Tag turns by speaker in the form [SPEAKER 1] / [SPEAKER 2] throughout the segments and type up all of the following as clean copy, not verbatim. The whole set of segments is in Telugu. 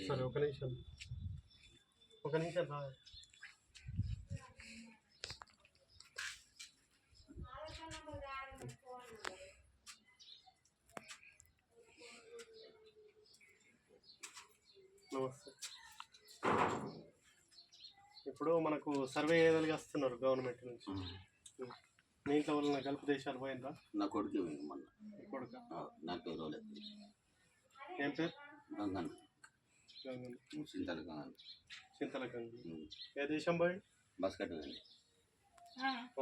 [SPEAKER 1] సరే ఒక నిమిషం రా. నమస్తే. ఇప్పుడు మనకు సర్వే ఏదైనా వస్తున్నారు గవర్నమెంట్ నుంచి. మీ ఇంట్లో వాళ్ళ గల్ఫ్ దేశాలు పోయిందా?
[SPEAKER 2] నా కొడుకు మొన్న.
[SPEAKER 1] కొడుక
[SPEAKER 2] నాకు రోజులేదు.
[SPEAKER 1] ఏం పేరు?
[SPEAKER 2] గంగన్.
[SPEAKER 1] చింతలకంగ. ఏ దేశం పోయి?
[SPEAKER 2] బస్కట్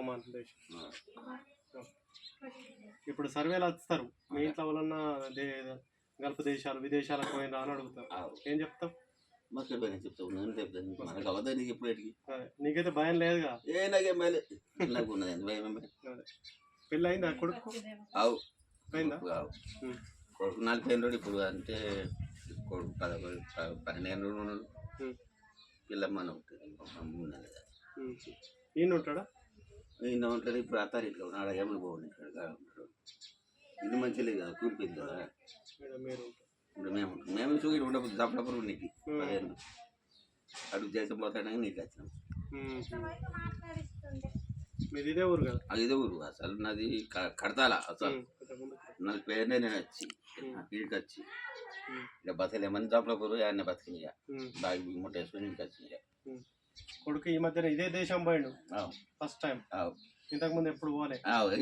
[SPEAKER 1] ఒమాన్ దేశం. ఇప్పుడు సర్వేలు వస్తారు, మీ ఇంట్లో వాళ్ళన్నా గల్ఫ్ దేశాలు విదేశాలకు పోయినా అని అడుగుతారు, ఏం చెప్తావు?
[SPEAKER 2] బస్కట్ పోయినా చెప్తావు. నేను చెప్తాను, మనకు అవద్దా నీకు ఎప్పుడేటికి.
[SPEAKER 1] నీకైతే భయం లేదుగా?
[SPEAKER 2] నాకేం భయం లేదు, నాకు ఉన్నది భయం.
[SPEAKER 1] పెళ్ళి అయిందా కొడుకు?
[SPEAKER 2] అవు
[SPEAKER 1] అయిందా?
[SPEAKER 2] కొడుకు 40 రోజులు ఇప్పుడు, అంటే కొడుకు 12 రోజులు పిల్లమ్మని ఉంటుంది.
[SPEAKER 1] ఈయన ఉంటాడా?
[SPEAKER 2] ఈయన ఉంటాడు. ఇప్పుడు అత్తారు ఇట్లా ఉన్నాడు, ఏమని పోవాలి ఇక్కడ ఉంటాడు. ఇల్లు మంచిగా లేదు కదా, కూలిపోయింది కదా. ఇప్పుడు మేము చూసి ఉండబోతుంది దప్పడప్పుడు నీకు 15 అడుగు చేసి పోతాడని నీకు వచ్చినాం.
[SPEAKER 1] ఇదే ఊరు కదా?
[SPEAKER 2] ఇదే ఊరు. అసలు నాది కడతాల. అసలు నా పేరునే నేను వచ్చి ఇంటికి వచ్చి ఇక బతలు ఏమని దప్పడప్పుడు ఆయన బతికినాయి. బాగా ముట్ట వేసుకొని ఇంటికి వచ్చినాయి.
[SPEAKER 1] కొడుకు ఈ మధ్యన ఇదే దేశం పోయిండు ఫస్ట్ టైం. ఇంతకు ముందు ఎప్పుడు పోలే?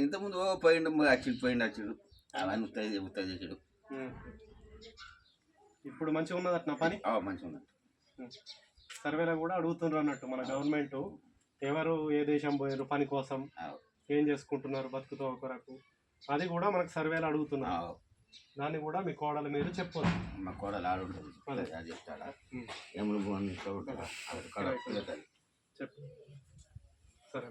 [SPEAKER 2] ఇంతకుముందు పోయిండు, వచ్చిండు అవన్నీ ఉత్తర చేసాడు.
[SPEAKER 1] ఇప్పుడు మంచిగా ఉన్నది అట్లా పని?
[SPEAKER 2] మంచిగా ఉన్నది.
[SPEAKER 1] సర్వేలో కూడా అడుగుతున్నారు అన్నట్టు మన గవర్నమెంట్, ఎవరు ఏ దేశం పోయారు పని కోసం, ఏం చేసుకుంటున్నారు బతుకుతో కొరకు, అది కూడా మనకు సర్వేలో అడుగుతున్నారు. దాన్ని కూడా మీ కోడలు మీరు చెప్పొచ్చు.
[SPEAKER 2] మా కోడలు ఆడుంటుంది, అది చెప్తాడా? చెప్పు. సరే.